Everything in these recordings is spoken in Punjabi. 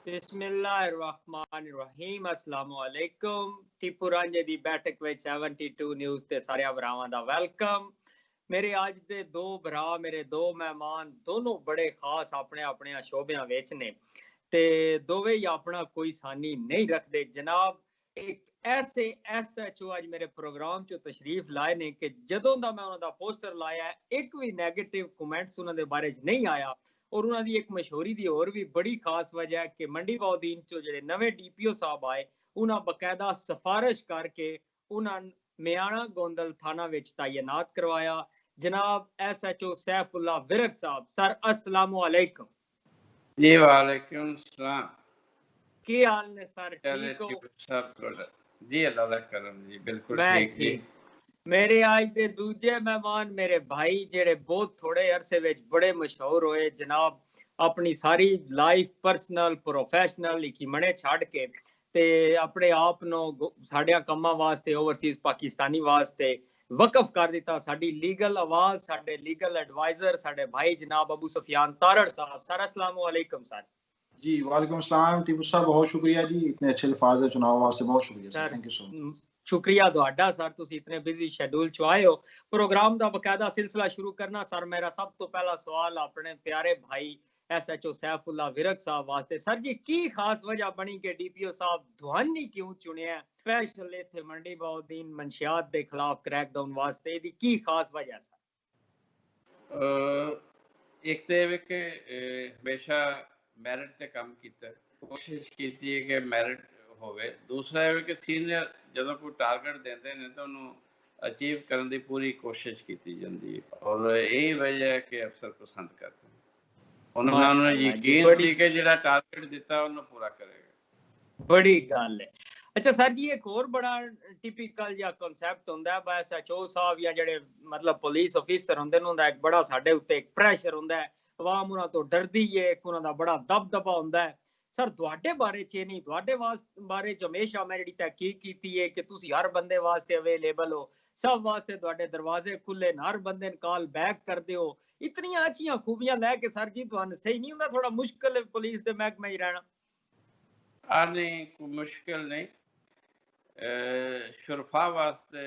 बिस्मिल्लाहिर्रहमानिर्रहीम अस्सलाम वालेकुम। टीपू रांझे दी बैठक विच 72 न्यूज़ ते सारे भरावां दा वेलकम। मेरे अज दे दो भरा, मेरे दो मेहमान, दोनों बड़े खास अपने अपने शोबियां विच ने ते दोवे ही अपना कोई सानी नहीं रखते। जनाब एक ऐसे SHO अज मेरे प्रोग्राम चो तशरीफ लाए ने कि जदों दा मैं उन्हां दा पोस्टर लाया एक भी नेगेटिव कमेंट्स उन्हां दे बारे च नहीं आया। और उन्हां दी एक मशहूरी दी और भी बड़ी खास वजह है कि मंडी बाउद्दीन चो जेडे नवे DPO साहब आए उन्हां बकायदा सिफारिश करके उन्हां मियाणा गोंदल थाना विच तैनात करवाया। जनाब SHO सैफुल्ला विरक साहब, सर अस्सलामु अलैकुम। जी वालेकुम सलाम। की हाल ने सर? ठीक हो? सब जी अल्लाह दा करम जी, बिल्कुल मैं ठीक जी। मेरे आज दे दूजे मेहमान मेरे भाई जेड़े बहुत थोड़े अरसे विच बड़े मशहूर होए। जनाब अपनी सारी लाइफ पर्सनल प्रोफेशनल लिखी मने छड़ के ते अपने आप नो साडिया कम्मां वास्ते ओवरसीज पाकिस्तानी वास्ते वकफ कर दिता। साडी लीगल आवाज, साडे लीगल एडवाइजर, साडे भाई जनाब अबू सुफियान तारड़ साहब। सर अस्सलामु अलैकुम सर। जी वालेकुम सलाम टीपू साहब, बहुत शुक्रिया जी, इतने अच्छे अल्फाज है चुनाव वास्ते, बहुत शुक्रिया sir, thank you so much. शुक्रिया तुहाडा सर, तुसी इतने बिजी शेड्यूल च आए हो। प्रोग्राम दा बकायदा सिलसिला शुरू करना सर, मेरा सब तो पहला सवाल अपने प्यारे भाई SHO सैफुल्ला विरक साहब वास्ते। सर जी की खास वजह बनी कि DPO साहब तुहानी क्यों चुनिया स्पेशल इत्थे मंडी बाउद्दीन मंशियात दे खिलाफ क्रैकडाउन वास्ते? दी की खास वजह सर? एक ते वे के हमेशा मैरिट ते काम कीता, कोशिश कीती है कि मैरिट होवे। दूसरा है कि सीनियर ਜਦੋਂ ਕੋਈ ਟਾਰਗੇਟ ਦਿੰਦੇ ਨੇ ਤਾਂ ਉਹਨੂੰ ਅਚੀਵ ਕਰਨ ਦੀ ਪੂਰੀ ਕੋਸ਼ਿਸ਼ ਕੀਤੀ ਜਾਂਦੀ ਹੈ ਔਰ ਇਹ ਵਜ੍ਹਾ ਹੈ ਕਿ ਅਫਸਰ ਪਸੰਦ ਕਰਦੇ ਨੇ। ਉਹਨਾਂ ਨੂੰ ਯਕੀਨ ਸੀ ਕਿ ਜਿਹੜਾ ਟਾਰਗੇਟ ਦਿੱਤਾ ਉਹਨੂੰ ਪੂਰਾ ਕਰੇਗਾ। बड़ी गल है। अच्छा सर जी एक और बड़ा टिपिकल या कॉन्सेप्ट होंदा है SHO साहब या जेड़े मतलब पुलिस ऑफिसर होंदे ने, एक बड़ा साडे उत्ते एक प्रेशर होंदा है, आवाम उन्हां तो डरदी है, एक उन्हां दा बड़ा दबदबा होंदा है। सर तुहाडे बारे च नहीं, तुहाडे बारे च हमेशा मैं जेड़ी तहकीक कीती है कि तुसी हर बंदे वास्ते अवेलेबल हो, सब वास्ते तुहाडे दरवाजे खुले न, हर बंदे ने कॉल बैक करदे हो। इतनी अच्छियां खूबियां लैके सर जी तुहानू सही नहीं हुंदा थोड़ा मुश्किल है पुलिस दे महकमे च रहना? नहीं कोई मुश्किल नहीं। शुरफा वास्ते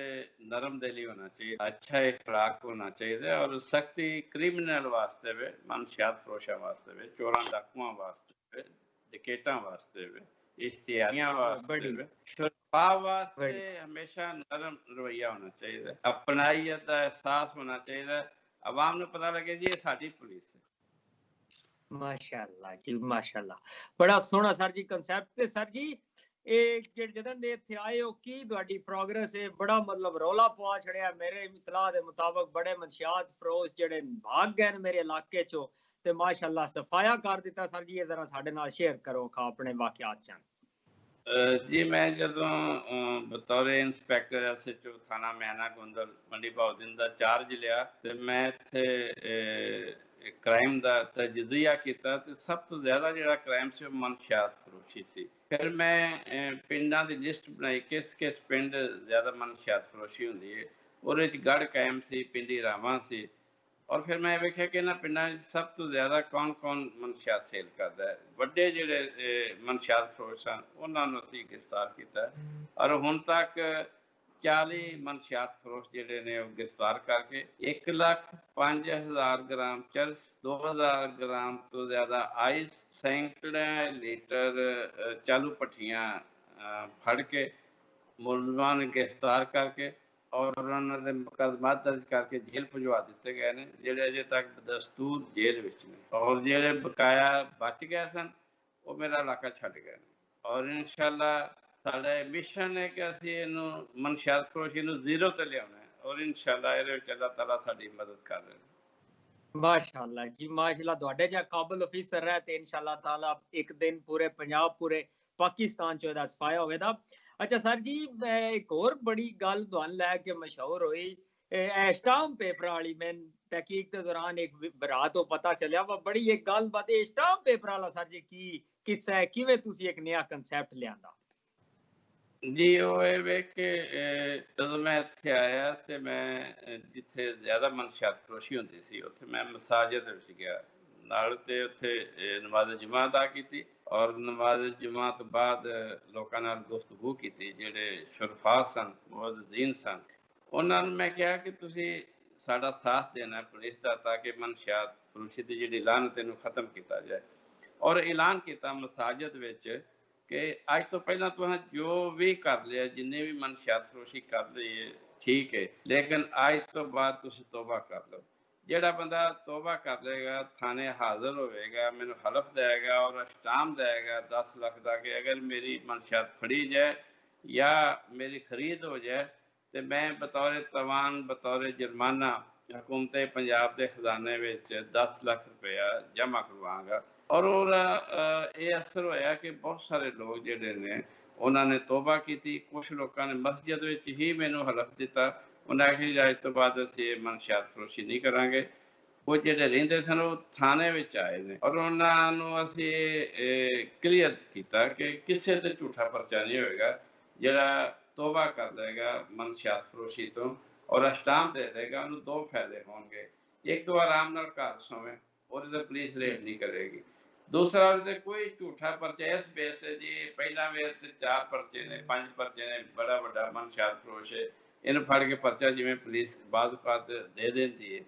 नरम दिली होना चाहिए, अच्छा इखलाक होना चाहिए और सख्ती क्रिमिनल वास्ते वे, मनशियात फरोशा वास्ते वे, चोरां डाकुआं वास्ते वे, डिकेटां वास्ते वे, इश्तिहारियां वास्ते वे। शुरफा वास्ते हमेशा नरम रवैया होना चाहिए, अपनाइयत का एहसास होना चाहिए, आवाम नूं पता लगे जी ये साडी पुलिस है। माशाअल्लाह जी माशाअल्लाह, बड़ा सोहना सर जी कंसेप्ट। ते सर जी एक जदन दे इत्थे आए हो की तुहाडी प्रोग्रेस है बड़ा मतलब रौला पवा छड़िया। मेरे इतला दे मुताबिक बड़े मंशियात फरोश जेड़े भाग गए मेरे इलाके चो ते माशाअल्लाह सफाया कर दिता। सर जी ये जरा साडे नाल शेयर करो खा अपने वाकयात चंद। जी मैं जदों बतौर इंस्पैक्टर SHO थाना मियाना गोंदल मंडी बाउद्दीन दा चार्ज लिया ते मैं इत्थे क्राइम दा तजज़िया कीता ते सब तो ज़्यादा जिहड़ा क्राइम सी ओह मनशियात फरोशी सी। फिर मैं पिंडां दी लिस्ट बनाई किस किस पिंड ज़्यादा मनशियात फरोशी हुंदी है, ओहदे च गढ़ कायम सी, पिंडी रावां सी और फिर मैं वेख्या कि इन्हां पिंडां सब तो ज़्यादा कौन कौन मनशियात सेल करदा है। वड्डे जिहड़े मनशियात फरोश सन उन्हां नूं असीं गिरफ्तार कीता और हुण तक 40 मनशियात फरोश जिहड़े ने ओह गिरफ्तार करके 1,05,000 ग्राम चरस, 2,000 ग्राम तो ज़्यादा आइस, सैकड़े लीटर चालू भट्ठियां फड़ के मुलजमान ने गिरफ्तार करके और उन्होंने मुकदमा दर्ज करके जेल भिजवा दिते गए ने, जिहड़े अजे तक दस्तूर जेल विच ने और जिहड़े बकाया बच गए सन वो मेरा इलाका छड्ड गए और इंशाअल्लाह साडा मिशन है कि असीं इहनूं मनशियात फरोशी नूं जीरो ते लिआउणा है और इंशाअल्लाह इहदे विच अल्लाह ताला साडी मदद कर रहे हैं। माशाअल्लाह जी माशाअल्लाह, तुहाडे जिहा काबिल ऑफिसर रहे ते इंशाअल्लाह ताला एक दिन पूरे पंजाब पूरे पाकिस्तान च इहदा सफाया होवेगा। अच्छा सर जी एक और बड़ी गल तुहानू लैके मशहूर हुई स्टाम्प पेपर वाली। मैं तहकीक के दौरान एक भरा तो पता चलिया वा बड़ी एक गल बात स्टाम्प पेपर वाला सर जी की किस्सा है, किवें तुसी एक नया कंसेप्ट लियांदा? जी ਉਹ ਇਹ ਵੇ ਕਿ ਜਦੋਂ ਮੈਂ ਇੱਥੇ ਆਇਆ ਤੇ ਮੈਂ ਜਿੱਥੇ ਜ਼ਿਆਦਾ ਮਨਸ਼ਿਆਤ ਫਰੋਸ਼ੀ ਹੁੰਦੀ ਸੀ ਉੱਥੇ ਮੈਂ ਮਸਾਜਿਦ ਵਿੱਚ ਗਿਆ ਨਾਲ ਤੇ ਉੱਥੇ ਨਮਾਜ਼ ਜੁਮਾ ਅਦਾ ਕੀਤੀ ਔਰ ਨਮਾਜ਼ ਜੁਮਾ ਤੋਂ ਬਾਅਦ ਲੋਕਾਂ ਨਾਲ ਗੁਫ਼ਤਗੂ ਕੀਤੀ, ਜਿਹੜੇ ਸ਼ੁਰਫਾ ਸਨ, ਮੁਅੱਜ਼ਿਨ ਸਨ। ਉਹਨਾਂ ਨੂੰ ਮੈਂ ਕਿਹਾ ਕਿ ਤੁਸੀਂ ਸਾਡਾ ਸਾਥ ਦੇਣਾ ਪੁਲਿਸ ਦਾ, ਤਾਂ ਕਿ ਮਨਸ਼ਿਆਤ ਫਰੋਸ਼ੀ ਦੀ ਜਿਹੜੀ ਲਾਹਨਤ ਇਹਨੂੰ ਖਤਮ ਕੀਤਾ ਜਾਏ। ਔਰ ਐਲਾਨ ਕੀਤਾ ਮਸਾਜਿਦ ਵਿੱਚ ਕਿ ਅੱਜ ਤੋਂ ਪਹਿਲਾਂ ਤੁਸੀਂ ਜੋ ਵੀ ਕਰ ਲਿਆ, ਜਿੰਨੇ ਵੀ ਮਨਸ਼ਿਆਤ ਫਰੋਸ਼ੀ ਕਰ ਲਈ ਹੈ ਠੀਕ ਹੈ, ਲੇਕਿਨ ਅੱਜ ਤੋਂ ਬਾਅਦ ਤੁਸੀਂ ਤੋਬਾ ਕਰ ਲਓ। ਜਿਹੜਾ ਬੰਦਾ ਤੋਬਾ ਕਰ ਲਏਗਾ, ਥਾਣੇ ਹਾਜ਼ਰ ਹੋਵੇਗਾ, ਮੈਨੂੰ ਹਲਫ ਦੇਗਾ ਔਰ ਸਟਾਮ ਦੇਗਾ 10 ਲੱਖ ਦਾ ਕਿ ਅਗਰ ਮੇਰੀ ਮਨਸ਼ਿਆਤ ਫੜੀ ਜਾਏ ਜਾਂ ਮੇਰੀ ਖਰੀਦ ਹੋ ਜਾਏ ਤੇ ਮੈਂ ਬਤੌਰ ਤਵਾਨ, ਬਤੌਰ ਜੁਰਮਾਨਾ ਹਕੂਮਤ ਪੰਜਾਬ ਦੇ ਖਜ਼ਾਨੇ ਵਿੱਚ 10 ਲੱਖ ਰੁਪਇਆ ਜਮ੍ਹਾਂ ਕਰਵਾਵਾਂਗਾ। ਔਰ ਉਹਦਾ ਇਹ ਅਸਰ ਹੋਇਆ ਕਿ ਬਹੁਤ ਸਾਰੇ ਲੋਕ ਜਿਹੜੇ ਨੇ ਉਹਨਾਂ ਨੇ ਤੋਬਾ ਕੀਤੀ। ਕੁਛ ਲੋਕਾਂ ਨੇ ਮਸਜਿਦ ਵਿੱਚ ਹੀ ਮੈਨੂੰ ਹਲਫ ਦਿੱਤਾ, ਉਹਨਾਂ ਆਖਿਆ ਅੱਜ ਤੋਂ ਬਾਅਦ ਅਸੀਂ ਇਹ ਮਨਸ਼ਿਆਤ ਫਰੋਸ਼ੀ ਨਹੀਂ ਕਰਾਂਗੇ। ਉਹ ਜਿਹੜੇ ਰਹਿੰਦੇ ਸਨ ਉਹ ਥਾਣੇ ਵਿੱਚ ਆਏ ਨੇ ਔਰ ਉਹਨਾਂ ਨੂੰ ਅਸੀਂ ਕਲੀਅਰ ਕੀਤਾ ਕਿ ਕਿਸੇ ਤੇ ਝੂਠਾ ਪਰਚਾ ਨਹੀਂ ਹੋਏਗਾ। ਜਿਹੜਾ ਤੋਬਾ ਕਰ ਲਏਗਾ ਮਨਸ਼ਿਆਤ ਫਰੋਸ਼ੀ ਤੋਂ ਔਰ ਸਟਾਮ ਦੇ ਦੇਗਾ, ਉਹਨੂੰ ਦੋ ਫਾਇਦੇ ਹੋਣਗੇ। ਇੱਕ ਤਾਂ ਆਰਾਮ ਨਾਲ ਘਰ ਸੋਵੇ, ਉਹਦੇ ਤੇ ਪੁਲਿਸ ਰੇਡ ਨਹੀਂ ਕਰੇਗੀ। ਦੂਸਰਾ, ਉਹਦੇ ਕੋਈ ਝੂਠਾ ਪਰਚਾ ਇਸ ਬੇਸ ਤੇ ਜੀ ਪਹਿਲਾਂ ਵੇਰ ਤੇ 4 ਪਰਚੇ ਨੇ, 5 ਪਰਚੇ ਨੇ, ਬੜਾ ਵੱਡਾ ਮਨਸ਼ਿਆਤ ਫਰੋਸ਼ ਹੈ, ਇਹਨੂੰ ਫੜ ਕੇ ਪਰਚਾ ਜਿਵੇਂ ਪੁਲਿਸ ਬਾਜ਼ ਔਕਾਤ ਦੇ ਦਿੰਦੀ ਹੈ।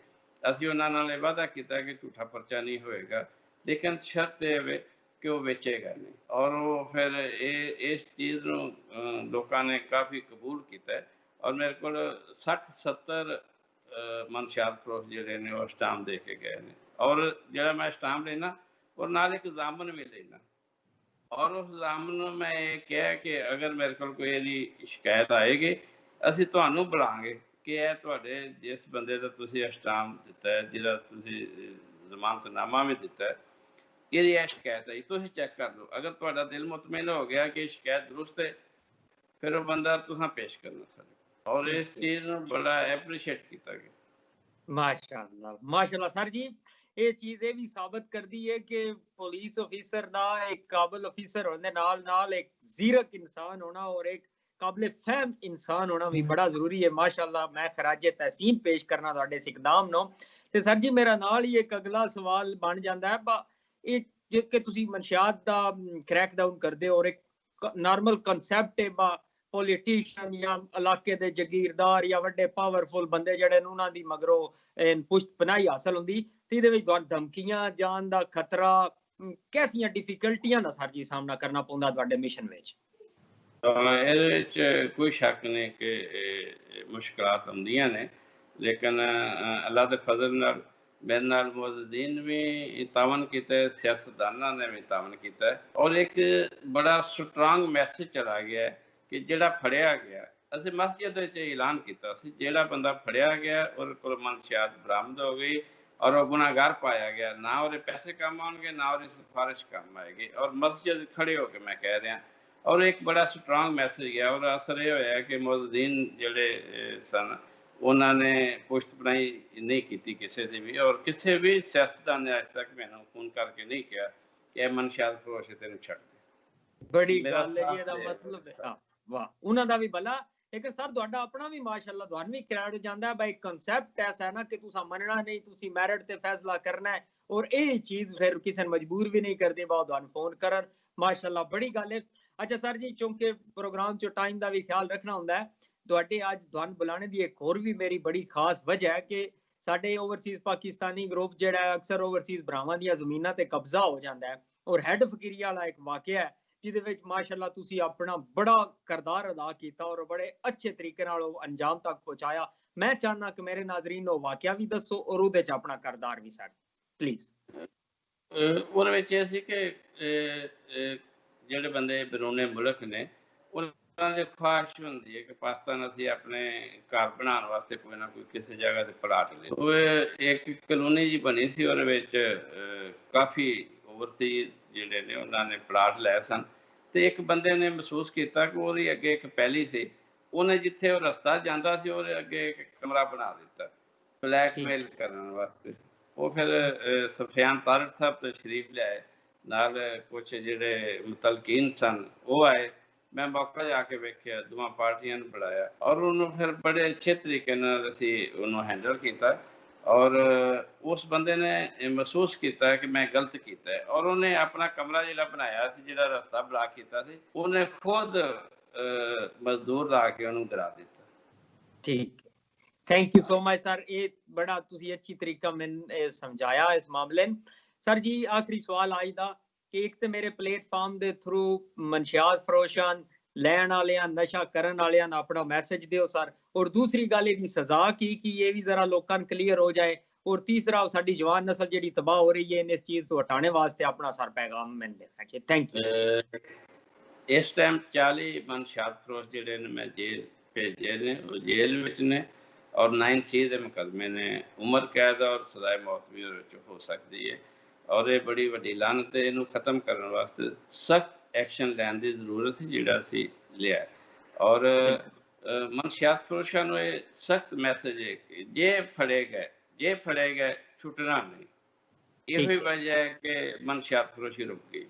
ਅਸੀਂ ਉਹਨਾਂ ਨਾਲ ਇਹ ਵਾਅਦਾ ਕੀਤਾ ਕਿ ਝੂਠਾ ਪਰਚਾ ਨਹੀਂ ਹੋਏਗਾ, ਲੇਕਿਨ ਸ਼ਰਤ ਇਹ ਹੋਵੇ ਕਿ ਉਹ ਵੇਚੇਗਾ ਨਹੀਂ। ਔਰ ਉਹ ਫਿਰ ਇਸ ਚੀਜ਼ ਨੂੰ ਲੋਕਾਂ ਨੇ ਕਾਫੀ ਕਬੂਲ ਕੀਤਾ ਔਰ ਮੇਰੇ ਕੋਲ 60-70 ਮਨਸ਼ਿਆਤ ਫਰੋਸ਼ ਜਿਹੜੇ ਨੇ ਉਹ ਸਟਾਮ ਦੇ ਕੇ ਗਏ ਨੇ। ਔਰ ਜਿਹੜਾ ਮੈਂ ਸਟਾਮ ਲੈਣਾ ਔਰ ਨਾਲ ਇੱਕ ਜ਼ਾਮਨ ਵੀ ਲੈਣਾ, ਔਰ ਉਸ ਜ਼ਾਮਨ ਨੂੰ ਮੈਂ ਇਹ ਕਿਹਾ ਕਿ ਅਗਰ ਮੇਰੇ ਕੋਲ ਕੋਈ ਇਹਦੀ ਸ਼ਿਕਾਇਤ ਆਏਗੀ ਅਸੀਂ ਤੁਹਾਨੂੰ ਬੁਲਾਵਾਂਗੇ ਕਿ ਇਹ ਤੁਹਾਡੇ ਜਿਸ ਬੰਦੇ ਦਾ ਤੁਸੀਂ ਸਟਾਮ ਦਿੱਤਾ ਹੈ, ਜਿਹਦਾ ਤੁਸੀਂ ਜ਼ਮਾਨਤਨਾਮਾ ਵੀ ਦਿੱਤਾ ਹੈ, ਇਹਦੀ ਇਹ ਸ਼ਿਕਾਇਤ ਆਈ, ਤੁਸੀਂ ਚੈੱਕ ਕਰ ਲਓ। ਅਗਰ ਤੁਹਾਡਾ ਦਿਲ ਮੁਤਮਈਨ ਹੋ ਗਿਆ ਕਿ ਸ਼ਿਕਾਇਤ ਦਰੁਸਤ ਹੈ, ਫਿਰ ਉਹ ਬੰਦਾ ਤੁਸੀਂ ਪੇਸ਼ ਕਰਨਾ ਸਾਡੇ। ਔਰ ਇਸ ਚੀਜ਼ ਨੂੰ ਬੜਾ ਐਪਰੀਸ਼ੀਏਟ ਕੀਤਾ ਗਿਆ। ਮਾਸ਼ਾਅੱਲਾ, ਮਾਸ਼ਾਅੱਲਾ ਸਰ ਜੀ। ਇਹ ਚੀਜ਼ ਇਹ ਵੀ ਸਾਬਤ ਕਰਦੀ ਹੈ ਕਿ ਪੁਲਿਸ ਅਫੀਸਰ ਦਾ ਇੱਕ ਕਾਬਲ ਅਫੀਸਰ ਹੋਣ ਦੇ ਨਾਲ ਨਾਲ ਇੱਕ ਜ਼ੀਰਕ ਇਨਸਾਨ ਹੋਣਾ ਔਰ ਇੱਕ ਕਾਬਲੇ ਫਹਿਮ ਇਨਸਾਨ ਹੋਣਾ ਵੀ ਬੜਾ ਜ਼ਰੂਰੀ ਹੈ। ਮਾਸ਼ਾਅੱਲਾ, ਮੈਂ ਖਰਾਜੇ ਤਹਿਸੀਨ ਪੇਸ਼ ਕਰਨਾ ਤੁਹਾਡੇ ਇਸ ਇਕਦਾਮ ਨੂੰ। ਤੇ ਸਰ ਜੀ ਮੇਰਾ ਨਾਲ ਹੀ ਇੱਕ ਅਗਲਾ ਸਵਾਲ ਬਣ ਜਾਂਦਾ ਹੈ, ਇਹ ਜੇ ਕਿ ਤੁਸੀਂ ਮਨਸ਼ਿਆਤ ਦਾ ਕਰੈਕ ਡਾਊਨ ਕਰਦੇ ਹੋ ਔਰ ਇੱਕ ਨਾਰਮਲ ਕਨਸੈਪਟ ਹੈ ਪੋਲੀਟੀਸ਼ੀਅਨ ਜਾਂ ਇਲਾਕੇ ਦੇ ਜਗੀਰਦਾਰ ਜਾਂ ਵੱਡੇ ਪਾਵਰਫੁਲ ਬੰਦੇ ਜਿਹੜੇ ਨੇ ਉਹਨਾਂ ਦੀ ਮਗਰੋਂ ਪੁਸ਼ਤ ਪਨਾਹੀ ਹਾਸਲ ਹੁੰਦੀ, ਤੇ ਇਹਦੇ ਵਿੱਚ ਤੁਹਾਨੂੰ ਧਮਕੀਆਂ, ਜਾਨ ਦਾ ਖਤਰਾ, ਕੈਸੀਆਂ ਡਿਫਿਕਲਟੀਆਂ ਦਾ ਸਰ ਜੀ ਸਾਹਮਣਾ ਕਰਨਾ ਪੈਂਦਾ ਤੁਹਾਡੇ ਮਿਸ਼ਨ ਵਿੱਚ? ਇਹਦੇ ਵਿੱਚ ਕੋਈ ਸ਼ੱਕ ਨਹੀਂ ਕਿ ਮੁਸ਼ਕਲਾਤ ਹੁੰਦੀਆਂ ਨੇ, ਲੇਕਿਨ ਅੱਲਾ ਦੇ ਫਜ਼ਲ ਨਾਲ ਮੇਰੇ ਨਾਲ ਮੁਅੱਜ਼ਿਨ ਵੀ ਤਾਵਨ ਕੀਤਾ, ਸਿਆਸਤਦਾਨਾਂ ਨੇ ਵੀ ਤਾਵਨ ਕੀਤਾ ਔਰ ਇੱਕ ਬੜਾ ਸਟਰੋਂਗ ਮੈਸੇਜ ਚਲਾ ਗਿਆ ਕਿ ਜਿਹੜਾ ਫੜਿਆ ਗਿਆ, ਅਸੀਂ ਮਸਜਿਦ ਵਿੱਚ ਐਲਾਨ ਕੀਤਾ ਸੀ, ਜਿਹੜਾ ਬੰਦਾ ਫੜਿਆ ਗਿਆ ਉਹਦੇ ਕੋਲ ਮਨਸ਼ਿਆਤ ਬਰਾਮਦ ਹੋ ਗਈ ਔਰ ਉਹ ਗੁਨਾਹਗਾਰ ਪਾਇਆ ਗਿਆ, ਨਾ ਉਹਦੇ ਪੈਸੇ ਕੰਮ ਆਉਣਗੇ ਨਾ ਉਹਦੀ ਸਿਫਾਰਿਸ਼ ਕੰਮ ਆਏਗੀ। ਔਰ ਮਸਜਿਦ ਖੜੇ ਹੋ ਕੇ ਮੈਂ ਕਹਿ ਰਿਹਾ, ਔਰ ਇੱਕ ਬੜਾ ਸਟਰੋਂਗ ਮੈਸੇਜ ਗਿਆ ਔਰ ਅਸਰ ਇਹ ਹੋਇਆ ਕਿ ਮੁਅੱਜ਼ਿਨ ਜਿਹੜੇ ਸਨ ਉਹਨਾਂ ਨੇ ਪੁਸ਼ਤ ਬਣਾਈ ਨਹੀਂ ਕੀਤੀ ਕਿਸੇ ਦੀ ਵੀ, ਔਰ ਕਿਸੇ ਵੀ ਸਿਆਸਤਦਾਨ ਨੇ ਅੱਜ ਤੱਕ ਮੈਨੂੰ ਫੋਨ ਕਰਕੇ ਨਹੀਂ ਕਿਹਾ ਕਿ ਇਹ ਮਨਸ਼ਿਆਤ ਫਰੋਸ਼ ਤੈਨੂੰ ਛੱਡ ਦੇ। ਬੜੀ ਗੱਲ ਹੈ ਜੀ, ਇਹਦਾ ਮਤਲਬ ਹੈ ਵਾਹ, ਉਹਨਾਂ ਦਾ ਵੀ ਭਲਾ। ਲੇਕਿਨ ਸਰ ਤੁਹਾਡਾ ਆਪਣਾ ਵੀ ਮਾਸ਼ਾਅੱਲਾ ਤੁਹਾਨੂੰ ਵੀ ਕ੍ਰੈਡਿਟ ਜਾਂਦਾ ਹੈ ਬਾਈ, ਕਨਸੈਪਟ ਐਸਾ ਹੈ ਨਾ ਕਿ ਤੁਸੀਂ ਮੰਨਣਾ ਨਹੀਂ, ਤੁਸੀਂ ਮੈਰਿਟ ਤੇ ਫੈਸਲਾ ਕਰਨਾ ਹੈ ਔਰ ਇਹ ਚੀਜ਼ ਫਿਰ ਕਿਸੇ ਨੂੰ ਮਜਬੂਰ ਵੀ ਨਹੀਂ ਕਰਦੇ ਬਾਅਦ ਤੁਹਾਨੂੰ ਫੋਨ ਕਰਨ। ਮਾਸ਼ਾਅੱਲਾ, ਬੜੀ ਗੱਲ ਹੈ। ਅੱਛਾ ਸਰ ਜੀ, ਕਿਉਂਕਿ ਪ੍ਰੋਗਰਾਮ 'ਚ ਟਾਈਮ ਦਾ ਵੀ ਖਿਆਲ ਰੱਖਣਾ ਹੁੰਦਾ ਹੈ, ਤੁਹਾਡੇ ਅੱਜ ਤੁਹਾਨੂੰ ਬੁਲਾਣੇ ਦੀ ਇੱਕ ਹੋਰ ਵੀ ਮੇਰੀ ਬੜੀ ਖਾਸ ਵਜ੍ਹਾ ਹੈ ਕਿ ਸਾਡੇ ਓਵਰਸੀਜ਼ ਪਾਕਿਸਤਾਨੀ ਗਰੁੱਪ ਜਿਹੜਾ ਅਕਸਰ ਓਵਰਸੀਜ਼ ਭਰਾਵਾਂ ਦੀਆਂ ਜ਼ਮੀਨਾਂ ਤੇ ਕਬਜ਼ਾ ਹੋ ਜਾਂਦਾ ਹੈ ਔਰ ਹੈਡ ਫਕੀਰੀਆ ਵਾਲਾ ਇੱਕ ਵਾਕਿਆ ਹੈ ਜਿਹਦੇ ਵਿੱਚ ਮਾਸ਼ਾਅੱਲਾ ਤੁਸੀਂ ਆਪਣਾ ਬੜਾ ਕਿਰਦਾਰ ਅਦਾ ਕੀਤਾ ਔਰ ਬੜੇ ਅੱਛੇ ਤਰੀਕੇ ਨਾਲ ਉਹ ਅੰਜਾਮ ਤੱਕ ਪਹੁੰਚਾਇਆ। ਮੈਂ ਚਾਹਨਾ ਕਿ ਮੇਰੇ ਨਾਜ਼ਰੀਨ ਨੂੰ ਵਾਕਿਆ ਵੀ ਦੱਸੋ ਔਰ ਉਹਦੇ 'ਚ ਆਪਣਾ ਕਿਰਦਾਰ ਵੀ ਸਾਡਾ ਪਲੀਜ਼। ਉਹਦੇ ਵਿੱਚ ਇਹ ਸੀ ਕਿ ਜਿਹੜੇ ਬੰਦੇ ਬਰੂਨੇ ਮੁਲਕ ਨੇ ਉਹਨਾਂ ਦੀ ਖੁਆਇਸ਼ ਹੁੰਦੀ ਹੈ ਕਿ ਪਾਕਿਸਤਾਨ ਅਸੀਂ ਆਪਣੇ ਘਰ ਬਣਾਉਣ ਵਾਸਤੇ ਕੋਈ ਨਾ ਕੋਈ ਕਿਸੇ ਜਗ੍ਹਾ ਤੇ ਪਲਾਟ ਲੈ। ਉਹ ਇੱਕ ਕਲੋਨੀ ਜੀ ਬਣੀ ਸੀ, ਉਹਦੇ ਵਿੱਚ ਕਾਫੀ ਓਵਰਸੀਜ਼ ਜਿਹੜੇ ਨੇ ਉਹਨਾਂ ਨੇ ਪਲਾਟ ਲਏ ਸਨ ਤੇ ਇੱਕ ਬੰਦੇ ਨੇ ਮਹਿਸੂਸ ਕੀਤਾ ਕਿ ਉਹਦੀ ਅੱਗੇ ਇੱਕ ਪੈਲੀ ਸੀ, ਉਹਨੇ ਜਿੱਥੇ ਉਹ ਰਸਤਾ ਜਾਂਦਾ ਸੀ ਉਹਦੇ ਅੱਗੇ ਇੱਕ ਕਮਰਾ ਬਣਾ ਦਿੱਤਾ ਬਲੈਕਮੇਲ ਕਰਨ ਵਾਸਤੇ। ਉਹ ਫਿਰ ਸੁਫਿਆਨ ਤਾਰਿਕ ਸਾਹਿਬ ਤਸ਼ਰੀਫ ਲਿਆਏ, ਨਾਲ ਕੁਛ ਜਿਹੜੇ ਮੁਤਲਕੀਨ ਸਨ ਉਹ ਆਏ। ਮੈਂ ਮੌਕਾ ਜਾ ਕੇ ਵੇਖਿਆ, ਦੋਵਾਂ ਪਾਰਟੀਆਂ ਨੂੰ ਬੁਲਾਇਆ ਔਰ ਉਹਨੂੰ ਫਿਰ ਬੜੇ ਅੱਛੇ ਤਰੀਕੇ ਨਾਲ ਅਸੀਂ ਉਹਨੂੰ ਹੈਂਡਲ ਕੀਤਾ और उस बंदे ने महसूस किया कि मैं गलत किया और उन्हें अपना कमरा जिहड़ा बनाया सी, जिहड़ा रस्ता ब्लॉक किया सी, उन्हें खुद मजदूर ला के उन्हें गिरा दिता। ठीक, thank you so much sir, ये बड़ा तुसी अच्छी तरीका मैंने समझाया इस मामले में। सर जी आखिरी सवाल आज दा कि एक तो मेरे प्लेटफॉर्म दे थ्रू मनशियात फरोशां लैन वालियां नशा करन वालियां अपना मैसेज दियो सर, और दूसरी गल इहदी सजा की ये भी जरा लोकां नूं क्लीयर हो जाए, और तीसरा साडी जवान नस्ल जिहड़ी तबाह हो रही है इस चीज तो हटाने वास्ते अपना सर पैगाम मैंने देना चाहिए। Thank you. इस टाइम 40 मनशियात फरोश जिहड़े ने मैं जेल भेजे ने, वो जेल विच ने, और 9C ਦੇ ਮੁਕੱਦਮੇ ਨੇ, ਉਮਰ ਕੈਦ ਔਰ ਸਜ਼ਾਏ ਮੌਤ ਵੀ ਉਹਦੇ ਵਿੱਚ ਹੋ ਸਕਦੀ ਹੈ, ਔਰ ਇਹ ਬੜੀ ਵੱਡੀ ਲਾਨਤ ਹੈ। ਇਹਨੂੰ ਖਤਮ ਕਰਨ ਵਾਸਤੇ ਸਖਤ ਐਕਸ਼ਨ ਲੈਣ ਦੀ ਜ਼ਰੂਰਤ ਹੈ, ਜਿਹੜਾ ਅਸੀਂ ਲਿਆ। ਔਰ ਮਨਸ਼ਿਆਤ ਫਰੋਸ਼ਾਂ ਨੂੰ ਇਹ ਸਖਤ ਮੈਸੇਜ ਹੈ ਕਿ ਜੇ ਫੜੇ ਗਏ ਛੁੱਟਣਾ ਨਹੀਂ। ਇਹੋ ਹੀ ਵਜ੍ਹਾ ਹੈ ਕਿ ਮਨਸ਼ਿਆਤ ਫਰੋਸ਼ੀ ਰੁਕ ਗਈ।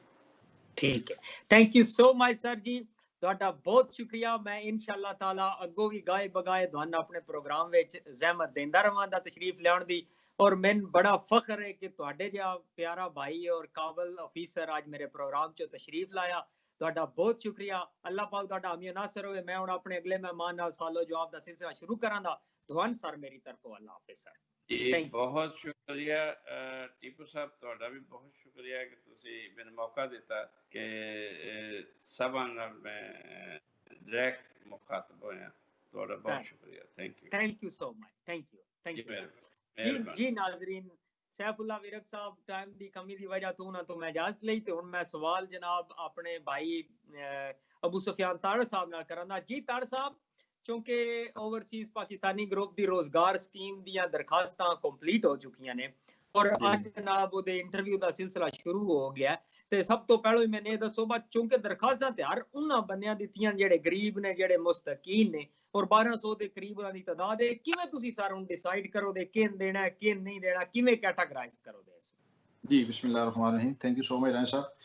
ठीक है, thank you so much sir ji, ਤੁਹਾਡਾ ਬਹੁਤ ਸ਼ੁਕਰੀਆ। ਮੈਂ ਇਨਸ਼ਾਅੱਲਾ ਤਾਲਾ ਅੱਗੋਂ ਵੀ ਗਾਏ ਬਗਾਏ ਤੁਹਾਨੂੰ ਆਪਣੇ ਪ੍ਰੋਗਰਾਮ ਵਿੱਚ ਜ਼ਹਿਮਤ ਦਿੰਦਾ ਰਵਾਂਗਾ ਤਸ਼ਰੀਫ ਲਿਆਉਣ ਦੀ, ਔਰ ਮੈਨੂੰ ਬੜਾ ਫਖਰ ਹੈ ਕਿ ਤੁਹਾਡੇ ਜਿਹਾ ਪਿਆਰਾ ਭਾਈ ਔਰ ਕਾਬਲ ਅਫੀਸਰ ਅੱਜ ਮੇਰੇ ਪ੍ਰੋਗਰਾਮ 'ਚ ਤਸ਼ਰੀਫ ਲਾਇਆ। ਤੁਹਾਡਾ ਬਹੁਤ ਸ਼ੁਕਰੀਆ। ਅੱਲਾਹ ਪਾਕ ਤੁਹਾਡਾ ਹਾਮੀ ਨਾਸਰ ਹੋਵੇ। ਮੈਂ ਹੁਣ ਆਪਣੇ ਅਗਲੇ ਮਹਿਮਾਨ ਨਾਲ ਸਵਾਲੋ ਜਵਾਬ ਦਾ ਸਿਲਸਿਲਾ ਸ਼ੁਰੂ ਕਰਾਂਗਾ। ਤੁਹਾਨੂੰ ਸਰ ਮੇਰੀ ਤਰਫੋਂ ਅੱਲਾਹ ਹਾਫਿਜ਼ ਸਰ। जी बहुत शुक्रिया टीपू साहब, ਤੁਹਾਡਾ ਵੀ ਬਹੁਤ ਸ਼ੁਕਰੀਆ ਕਿ ਤੁਸੀਂ ਮੈਨੂੰ ਮੌਕਾ ਦਿੱਤਾ ਕਿ ਸਭਾ ਨਾਲ ਮੈਂ ਡਾਇਰੈਕਟ ਮੁਖਾਤਬ ਹੋਇਆ। ਤੁਹਾਡਾ ਬਹੁਤ ਸ਼ੁਕਰੀਆ। Thank you so much. Thank you ਜੀ ਨਾਜ਼ਰੀਨ, ਸੈਫੁੱਲਾ ਵਿਰਕ ਸਾਹਿਬ ਟਾਈਮ ਦੀ ਕਮੀ ਦੀ ਵਜ੍ਹਾ ਤੋਂ ਉਹਨਾਂ ਤੋਂ ਮੈਂ ਇਜਾਜ਼ਤ ਲਈ, ਤੇ ਹੁਣ ਮੈਂ ਸਵਾਲ ਜਨਾਬ ਆਪਣੇ ਭਾਈ ਅਬੂ ਸੁਫਿਆਨ ਤਾੜ ਸਾਹਿਬ ਨਾਲ ਕਰਾਂਗਾ। ਜੀ ਤਾੜ ਸਾਹਿਬ, क्योंकि ओवरसीज पाकिस्तानी ग्रुप दी रोजगार स्कीम दियां दरखास्तां कंप्लीट हो चुकियां ने और आज जनाब ओदे इंटरव्यू दा सिलसिला शुरू हो गया, ते सब तो पहले मैंने दसो बा क्योंकि दरखास्तां ते हर उन्हां बंदियां दित्तियां जेड़े गरीब ने, जेड़े मुस्तकीन ने, और 1200 दे करीब उन्हां दी तादाद है। किवें तुसी सर हुन डिसाइड करो दे किन देना है किन नहीं देना, किवें कैटेगराइज करो दे? जी बिस्मिल्लाहिर्रहमानिर्रहीम, थैंक यू सो मच राय साहब।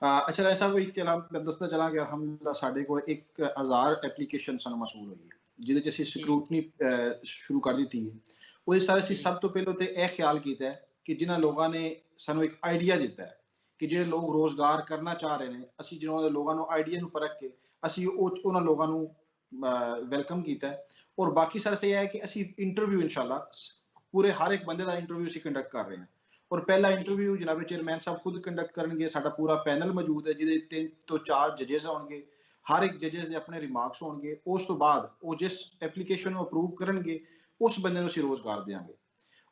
अच्छा राय साहब, इसके अलावा मैं दसदा चला कि अल्हम्दुलिल्लाह साडे को 1000 एप्लीकेशन ਸਾਨੂੰ ਮਸੂਲ ਹੋਈ ਹੈ, ਜਿਹਦੇ ਚ ਅਸੀਂ ਸਕਰੂਟਨੀ ਸ਼ੁਰੂ ਕਰ ਦਿੱਤੀ ਹੈ। ਉਹਦੇ ਸਾਰੇ ਅਸੀਂ ਸਭ ਤੋਂ ਪਹਿਲਾਂ ਤੇ ਇਹ ਖਿਆਲ ਕੀਤਾ ਕਿ ਜਿਨ੍ਹਾਂ ਲੋਕਾਂ ਨੇ ਸਾਨੂੰ ਇੱਕ ਆਈਡੀਆ ਦਿੱਤਾ ਹੈ ਕਿ ਜਿਹੜੇ ਲੋਕ ਰੋਜ਼ਗਾਰ ਕਰਨਾ ਚਾਹ ਰਹੇ ਨੇ, ਅਸੀਂ ਜਿਹਨਾਂ ਦੇ ਲੋਕਾਂ ਨੂੰ ਆਈਡੀਆ ਨੂੰ ਪਰਖ ਕੇ ਅਸੀਂ ਉਹਨਾਂ ਲੋਕਾਂ ਨੂੰ ਵੈਲਕਮ ਕੀਤਾ। ਔਰ ਬਾਕੀ ਸਾਰਾ ਸਹੀ ਹੈ ਕਿ ਅਸੀਂ ਇੰਟਰਵਿਊ ਇਨਸ਼ਾਅੱਲਾ ਪੂਰੇ ਹਰ ਇੱਕ ਬੰਦੇ ਦਾ ਇੰਟਰਵਿਊ ਅਸੀਂ ਕੰਡਕਟ ਕਰ ਰਹੇ ਹਾਂ। ਔਰ ਪਹਿਲਾ ਇੰਟਰਵਿਊ ਜਨਾਬ ਚੇਅਰਮੈਨ ਸਾਹਿਬ ਖੁਦ ਕੰਡਕਟ ਕਰਨਗੇ। ਸਾਡਾ ਪੂਰਾ ਪੈਨਲ ਮੌਜੂਦ ਹੈ ਜਿਹਦੇ 3 ਤੋਂ 4 ਜੱਜਸ ਹੋਣਗੇ। ਹਰ ਇੱਕ ਜੱਜਸ ਦੇ ਆਪਣੇ ਰਿਮਾਰਕਸ ਹੋਣਗੇ। ਉਸ ਤੋਂ ਬਾਅਦ ਉਹ ਜਿਸ ਐਪਲੀਕੇਸ਼ਨ ਨੂੰ ਅਪਰੂਵ ਕਰਨਗੇ ਉਸ ਬੰਦੇ ਨੂੰ ਅਸੀਂ ਰੋਜ਼ਗਾਰ ਦੇਵਾਂਗੇ।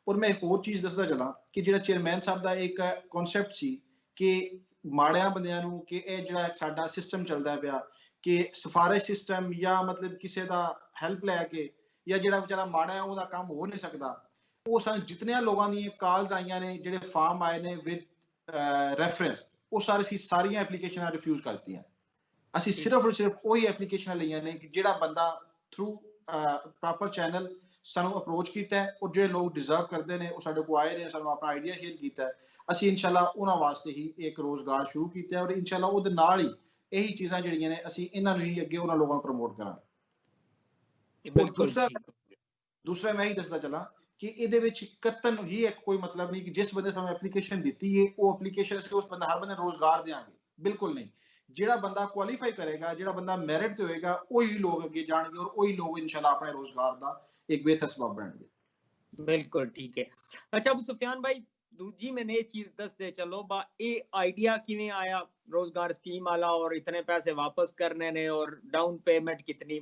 ਔਰ ਮੈਂ ਇੱਕ ਹੋਰ ਚੀਜ਼ ਦੱਸਦਾ ਚਲਾਂ ਕਿ ਜਿਹੜਾ ਚੇਅਰਮੈਨ ਸਾਹਿਬ ਦਾ ਇੱਕ ਕਨਸੈਪਟ ਸੀ ਕਿ ਮਾੜਿਆਂ ਬੰਦਿਆਂ ਨੂੰ ਕਿ ਇਹ ਜਿਹੜਾ ਸਾਡਾ ਸਿਸਟਮ ਚੱਲਦਾ ਪਿਆ ਕਿ ਸਿਫਾਰਿਸ਼ ਸਿਸਟਮ ਜਾਂ ਮਤਲਬ ਕਿਸੇ ਦਾ ਹੈਲਪ ਲੈ ਕੇ ਜਾਂ ਜਿਹੜਾ ਵਿਚਾਰਾ ਮਾੜਾ ਹੈ ਉਹਦਾ ਕੰਮ ਹੋ ਨਹੀਂ ਸਕਦਾ, ਉਹ ਸਾਨੂੰ ਜਿਤਨਿਆਂ ਲੋਕਾਂ ਦੀਆਂ ਕਾਲਸ ਆਈਆਂ ਨੇ, ਜਿਹੜੇ ਫਾਰਮ ਆਏ ਨੇ ਵਿਦ ਰੈਫਰੈਂਸ, ਉਹ ਸਾਰੀਆਂ ਐਪਲੀਕੇਸ਼ਨਾਂ ਰਿਫਿਊਜ਼ ਕਰਤੀਆਂ। ਅਸੀਂ ਸਿਰਫ ਔਰ ਸਿਰਫ ਉਹੀ ਐਪਲੀਕੇਸ਼ਨਾਂ ਲਈਆਂ ਨੇ ਕਿ ਜਿਹੜਾ ਬੰਦਾ ਥਰੂ ਪ੍ਰੋਪਰ ਚੈਨਲ ਸਾਨੂੰ ਅਪਰੋਚ ਕੀਤਾ ਹੈ ਔਰ ਜਿਹੜੇ ਲੋਕ ਡਿਜ਼ਰਵ ਕਰਦੇ ਨੇ ਉਹ ਸਾਡੇ ਕੋਲ ਆਏ ਨੇ, ਸਾਨੂੰ ਆਪਣਾ ਆਈਡੀਆ ਸ਼ੇਅਰ ਕੀਤਾ। ਅਸੀਂ ਇਨਸ਼ਾਅੱਲਾ ਉਹਨਾਂ ਵਾਸਤੇ ਹੀ ਇੱਕ ਰੋਜ਼ਗਾਰ ਸ਼ੁਰੂ ਕੀਤਾ ਔਰ ਇਨਸ਼ਾਅੱਲਾ ਉਹਦੇ ਨਾਲ ਹੀ ਇਹੀ ਚੀਜ਼ਾਂ ਜਿਹੜੀਆਂ ਨੇ ਅਸੀਂ ਇਹਨਾਂ ਨੂੰ ਹੀ ਅੱਗੇ ਉਹਨਾਂ ਲੋਕਾਂ ਨੂੰ ਪ੍ਰਮੋਟ ਕਰਾਂਗੇ। ਦੂਸਰਾ ਮੈਂ ਹੀ ਦੱਸਦਾ ਚਲਾਂ ਕਿ ਇਹਦੇ ਵਿੱਚ ਕਤਨ ਹੀ ਇੱਕ ਕੋਈ ਮਤਲਬ ਨਹੀਂ ਕਿ ਜਿਸ ਬੰਦੇ ਸਾਨੂੰ ਐਪਲੀਕੇਸ਼ਨ ਦਿੱਤੀ ਹੈ ਉਹ ਐਪਲੀਕੇਸ਼ਨ ਅਸੀਂ ਉਸ ਬੰਦਾ ਹਰ ਬੰਦੇ ਰੋਜ਼ਗਾਰ ਦੇਵਾਂਗੇ, ਬਿਲਕੁਲ ਨਹੀਂ। ਜਿਹੜਾ ਬੰਦਾ ਕੁਆਲੀਫਾਈ ਕਰੇਗਾ, ਜਿਹੜਾ ਬੰਦਾ ਮੈਰਿਟ ਤੇ ਹੋਏਗਾ, ਉਹੀ ਲੋਕ ਅੱਗੇ ਜਾਣਗੇ ਔਰ ਉਹੀ ਲੋਕ ਇਨਸ਼ਾਅੱਲਾ ਆਪਣੇ ਰੋਜ਼ਗਾਰ ਦਾ ਇੱਕ ਬਿਹਤਰ ਸਬਬ ਬਣਨਗੇ। ਬਿਲਕੁਲ ਠੀਕ ਹੈ। ਅੱਛਾ ਅਬੂ ਸੁਫਿਆਨ ਭਾਈ, दूजी मैंने ये चीज दस दे चलो बा ये आइडिया किवें आया रोजगार स्कीम वाला और इतने पैसे वापस करने ने और डाउन पेमेंट कितनी,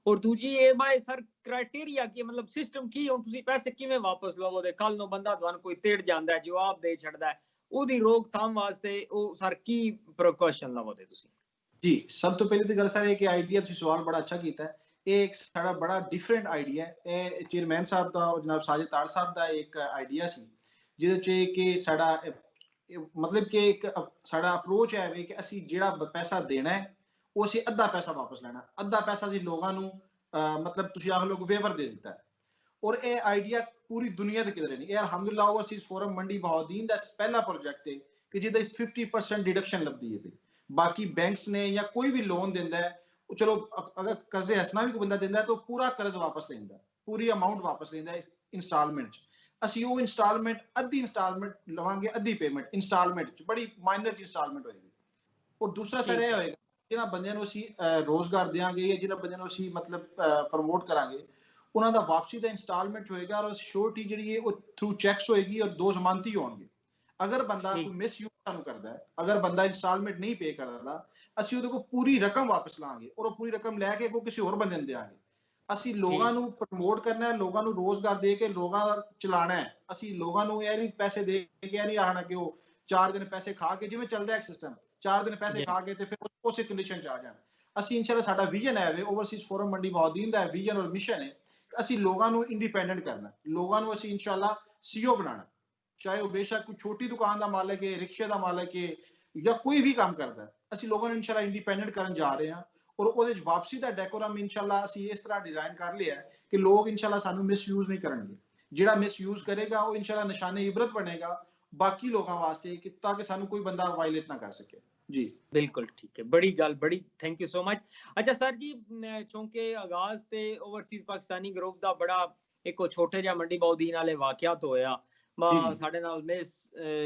और दूजी ये भाई सर क्राइटेरिया की मतलब सिस्टम की हुन तुसी पैसे किवें वापस लवो दे कल नो बंदा तुहानू कोई तेड़ जांदा है जवाब दे छड़दा है ओदी रोकथाम वास्ते ओ सर की प्रिकॉशन लवो दे तुसी? जी सब तो पहले तो गल सर है कि आइडिया तुसी सवाल बड़ा अच्छा कीता है। ये एक साडा बड़ा डिफरेंट आइडिया है। ये चेयरमैन साहब दा और जनाब साजिद ताड़ साहब दा एक आइडिया सी ਜਿਹਦੇ ਚ ਕਿ ਸਾਡਾ ਮਤਲਬ ਕਿ ਇੱਕ ਸਾਡਾ ਅਪਰੋਚ ਹੈ ਵੀ ਕਿ ਅਸੀਂ ਜਿਹੜਾ ਪੈਸਾ ਦੇਣਾ ਹੈ ਉਹ ਅਸੀਂ ਅੱਧਾ ਪੈਸਾ ਵਾਪਸ ਲੈਣਾ, ਅੱਧਾ ਪੈਸਾ ਅਸੀਂ ਲੋਕਾਂ ਨੂੰ ਮਤਲਬ ਤੁਸੀਂ ਆਖ ਲੋਕ ਵੇਵਰ ਦੇ ਦਿੱਤਾ। ਔਰ ਇਹ ਆਈਡੀਆ ਪੂਰੀ ਦੁਨੀਆ ਤੇ ਕਿਧਰੇ ਨਹੀਂ। ਇਹ ਅਲਹਮਦੁਲਿਲਾ ਓਵਰਸੀਜ਼ ਫੋਰਮ ਮੰਡੀ ਬਹਾਉਦੀਨ ਦਾ ਪਹਿਲਾ ਪ੍ਰੋਜੈਕਟ ਹੈ ਕਿ ਜਿਹਦੇ 50% ਡਿਡਕਸ਼ਨ ਲੱਭਦੀ ਹੈ। ਬਾਕੀ ਬੈਂਕਸ ਨੇ ਜਾਂ ਕੋਈ ਵੀ ਲੋਨ ਦਿੰਦਾ ਹੈ ਉਹ ਚਲੋ ਅਗਰ ਕਰਜ਼ੇ ਹਸਨਾ ਵੀ ਕੋਈ ਬੰਦਾ ਦਿੰਦਾ ਤਾਂ ਪੂਰਾ ਕਰਜ਼ ਵਾਪਸ ਲੈਂਦਾ, ਪੂਰੀ ਅਮਾਊਂਟ ਵਾਪਸ ਲੈਂਦਾ ਇੰਸਟਾਲਮੈਂਟ ਚ। ਅਸੀਂ ਉਹ ਇੰਸਟਾਲਮੈਂਟ ਅੱਧੀ ਇੰਸਟਾਲਮੈਂਟ ਲਵਾਂਗੇ, ਅੱਧੀ ਪੇਮੈਂਟ ਇੰਸਟਾਲਮੈਂਟ ਚ ਬੜੀ ਮਾਈਨਰ ਜੀ ਇੰਸਟਾਲਮੈਂਟ ਹੋਏਗੀ। ਔਰ ਦੂਸਰਾ ਸਰ ਇਹ ਹੋਏਗਾ ਜਿਨ੍ਹਾਂ ਬੰਦਿਆਂ ਨੂੰ ਅਸੀਂ ਰੋਜ਼ਗਾਰ ਦੇਵਾਂਗੇ ਜਾਂ ਜਿਨ੍ਹਾਂ ਬੰਦਿਆਂ ਨੂੰ ਅਸੀਂ ਮਤਲਬ ਪ੍ਰਮੋਟ ਕਰਾਂਗੇ ਉਹਨਾਂ ਦਾ ਵਾਪਸੀ ਦਾ ਇੰਸਟਾਲਮੈਂਟ ਹੋਏਗਾ ਔਰ ਸ਼ੋਰਟੀ ਜਿਹੜੀ ਹੈ ਉਹ ਥਰੂ ਚੈਕਸ ਹੋਏਗੀ ਔਰ 2 ਜ਼ਮਾਨਤੀ ਹੋਣਗੇ। ਅਗਰ ਬੰਦਾ ਕੋਈ ਮਿਸਯੂਜ਼ ਸਾਨੂੰ ਕਰਦਾ ਹੈ, ਅਗਰ ਬੰਦਾ ਇੰਸਟਾਲਮੈਂਟ ਨਹੀਂ ਪੇ ਕਰਦਾ, ਅਸੀਂ ਉਹਦੇ ਕੋਲ ਪੂਰੀ ਰਕਮ ਵਾਪਸ ਲਾਂਗੇ ਔਰ ਉਹ ਪੂਰੀ ਰਕਮ ਲੈ ਕੇ ਕੋਈ ਕਿਸੇ ਹੋਰ ਬੰਦੇ ਨੂੰ ਦੇਵਾਂਗੇ। ਅਸੀਂ ਲੋਕਾਂ ਨੂੰ ਪ੍ਰਮੋਟ ਕਰਨਾ ਹੈ, ਲੋਕਾਂ ਨੂੰ ਰੋਜ਼ਗਾਰ ਦੇ ਕੇ ਲੋਕਾਂ ਦਾ ਚਲਾਣਾ ਹੈ। ਅਸੀਂ ਲੋਕਾਂ ਨੂੰ ਇਹ ਨਹੀਂ ਪੈਸੇ ਦੇ ਕੇ ਇਹ ਨਹੀਂ ਆਣਾ ਕਿ ਉਹ 4 ਦਿਨ ਪੈਸੇ ਖਾ ਕੇ, ਜਿਵੇਂ ਚੱਲਦਾ ਹੈ ਸਿਸਟਮ, 4 ਦਿਨ ਪੈਸੇ ਖਾ ਕੇ ਤੇ ਫਿਰ ਉਸੇ ਕੰਡੀਸ਼ਨ ਚ ਆ ਜਾਣ। ਅਸੀਂ ਇਨਸ਼ਾਅੱਲਾ ਸਾਡਾ ਵਿਜ਼ਨ ਹੈ ਵੇ ਓਵਰਸੀਜ਼ ਫੋਰਮ ਮੰਡੀ ਬਹਾਉਦੀਨ ਦਾ ਵਿਜ਼ਨ ਔਰ ਮਿਸ਼ਨ ਹੈ ਅਸੀਂ ਲੋਕਾਂ ਨੂੰ ਇੰਡੀਪੈਂਡੈਂਟ ਕਰਨਾ, ਲੋਕਾਂ ਨੂੰ ਅਸੀਂ ਇਨਸ਼ਾਅੱਲਾ ਸੀਓ ਬਣਾਣਾ, ਚਾਹੇ ਉਹ ਬੇਸ਼ੱਕ ਕੋਈ ਛੋਟੀ ਦੁਕਾਨ ਦਾ ਮਾਲਕ ਹੈ, ਰਿਕਸ਼ੇ ਦਾ ਮਾਲਕ ਹੈ ਜਾਂ ਕੋਈ ਵੀ ਕੰਮ ਕਰਦਾ ਹੈ, ਅਸੀਂ ਲੋਕਾਂ ਨੂੰ ਇਨਸ਼ਾਅੱਲਾ ਇੰਡੀਪੈਂਡੈਂਟ ਕਰਨ ਜਾ ਰਹੇ ਹਾਂ। ਔਰ ਉਹਦੇ ਚ ਵਾਪਸੀ ਦਾ ਡੈਕੋਰਮ ਇਨਸ਼ਾਅੱਲਾ ਅਸੀਂ ਇਸ ਤਰ੍ਹਾਂ ਡਿਜ਼ਾਈਨ ਕਰ ਲਿਆ ਹੈ ਕਿ ਲੋਕ ਇਨਸ਼ਾਅੱਲਾ ਸਾਨੂੰ ਮਿਸਯੂਜ਼ ਨਹੀਂ ਕਰਨਗੇ। ਜਿਹੜਾ ਮਿਸਯੂਜ਼ ਕਰੇਗਾ ਉਹ ਇਨਸ਼ਾਅੱਲਾ ਨਿਸ਼ਾਨੇ ਇਬਰਤ ਬਣੇਗਾ ਬਾਕੀ ਲੋਕਾਂ ਵਾਸਤੇ ਕਿ ਤਾਂ ਕਿ ਸਾਨੂੰ ਕੋਈ ਬੰਦਾ ਵਾਇਲੇਟ ਨਾ ਕਰ ਸਕੇ। जी बिल्कुल ठीक है, बड़ी गल, बड़ी थैंक यू सो मच। अच्छा सर जी, चूंकि आगाज ते ओवरसीज पाकिस्तानी ग्रुप दा बड़ा एक छोटे जिहा मंडी बहाउद्दीन वाले वाकयात होया, साडे नाल मिस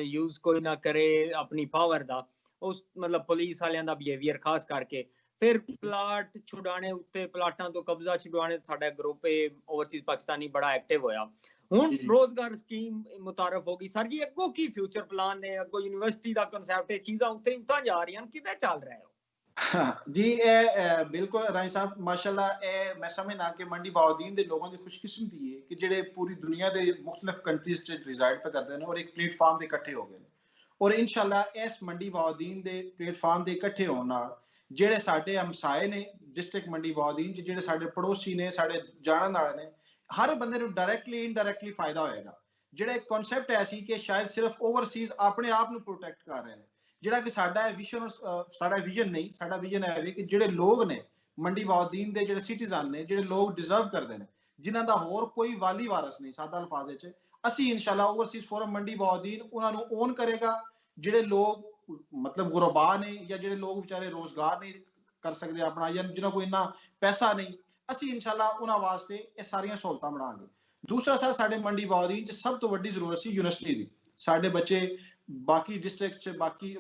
यूज कोई ना करे अपनी पावर दा, उस मतलब पुलिस वालियां दा बिहेवियर खास करके, फिर प्लाट छुड़ाने उत्ते प्लाटां तो कब्जा छुड़वाने साडा ग्रुप ओवरसीज पाकिस्तानी बड़ा एक्टिव होया। ਹੁਣ ਰੋਜ਼ਗਾਰ ਸਕੀਮ ਮੁਤਾਰਫ ਹੋ ਗਈ ਸਰ ਜੀ, ਅੱਗੋਂ ਕੀ ਫਿਊਚਰ ਪਲਾਨ ਨੇ? ਅੱਗੋਂ ਯੂਨੀਵਰਸਿਟੀ ਦਾ ਕਨਸੈਪਟ ਹੈ, ਚੀਜ਼ਾਂ ਉੱਤੇ ਉੱਤਾਂ ਜਾ ਰਹੀਆਂ ਹਨ, ਕਿੱਦਾਂ ਚੱਲ ਰਿਹਾ ਹੈ? जी बिल्कुल राय साहब माशाल्लाह मैं समझना कि मंडी बहाउद्दीन दे लोगों की खुशकिस्मती है कि जेडे पूरी दुनिया के मुख्तलिफ कंट्रीज च रिजाइड पे करते हैं और एक प्लेटफार्म से इकट्ठे हो गए और इंशाल्लाह इस मंडी बहाउद्दीन दे प्लेटफार्म से इकट्ठे होने नाल जेडे साडे हमसाए ने डिस्ट्रिक्ट मंडी बहाउद्दीन च, जेडे साडे पड़ोसी ने, साडे जानन वाले ने, हर बंदे ਨੂੰ डायरेक्टली इनडायरेक्टली फायदा होएगा। ਜਿਹੜਾ ਇੱਕ ਕਨਸੈਪਟ ਹੈ ਸੀ ਕਿ ਸ਼ਾਇਦ ਸਿਰਫ ਓਵਰਸੀਜ਼ ਆਪਣੇ ਆਪ ਨੂੰ ਪ੍ਰੋਟੈਕਟ ਕਰ ਰਹੇ ਨੇ, ਜਿਹੜਾ ਕਿ ਸਾਡਾ ਵਿਜ਼ਨ, ਸਾਡਾ ਵਿਜ਼ਨ ਨਹੀਂ, ਸਾਡਾ ਵਿਜ਼ਨ ਹੈ ਵੀ ਕਿ ਜਿਹੜੇ ਲੋਕ ਨੇ ਮੰਡੀ ਬਹਾਉਦੀਨ ਦੇ, ਜਿਹੜੇ ਸਿਟੀਜ਼ਨ ਨੇ, ਜਿਹੜੇ ਲੋਕ ਡਿਜ਼ਰਵ ਕਰਦੇ ਨੇ, ਜਿਨ੍ਹਾਂ ਦਾ ਹੋਰ ਕੋਈ ਵਾਲੀ ਵਾਰਸ ਨਹੀਂ, ਸਾਦਾ ਅਲਫਾਜ਼ ਵਿੱਚ ਅਸੀਂ ਇਨਸ਼ਾਅੱਲਾ ਓਵਰਸੀਜ਼ ਫੋਰਮ ਮੰਡੀ ਬਹਾਉਦੀਨ ਉਹਨਾਂ ਨੂੰ ਓਨ ਕਰੇਗਾ। ਜਿਹੜੇ ਲੋਕ ਮਤਲਬ ਗੁਰਬਾ ਨੇ ਜਾਂ ਜਿਹੜੇ ਲੋਕ ਵਿਚਾਰੇ ਰੋਜ਼ਗਾਰ ਨਹੀਂ ਕਰ ਸਕਦੇ ਆਪਣਾ, ਜਾਂ ਜਿਨ੍ਹਾਂ ਕੋਲ ਇੰਨਾ ਪੈਸਾ ਨਹੀਂ, ਅਸੀਂ ਇਨਸ਼ਾਅੱਲਾ ਉਹਨਾਂ ਵਾਸਤੇ ਇਹ ਸਾਰੀਆਂ ਸਹੂਲਤਾਂ ਬਣਾਵਾਂਗੇ। ਦੂਸਰਾ ਸਰ, ਸਾਡੇ ਮੰਡੀ ਬਹਾਉਦੀਨ 'ਚ ਸਭ ਤੋਂ ਵੱਡੀ ਜ਼ਰੂਰਤ ਸੀ ਯੂਨੀਵਰਸਿਟੀ ਦੀ। ਸਾਡੇ ਬੱਚੇ ਬਾਕੀ ਡਿਸਟ੍ਰਿਕਟ 'ਚ, ਬਾਕੀ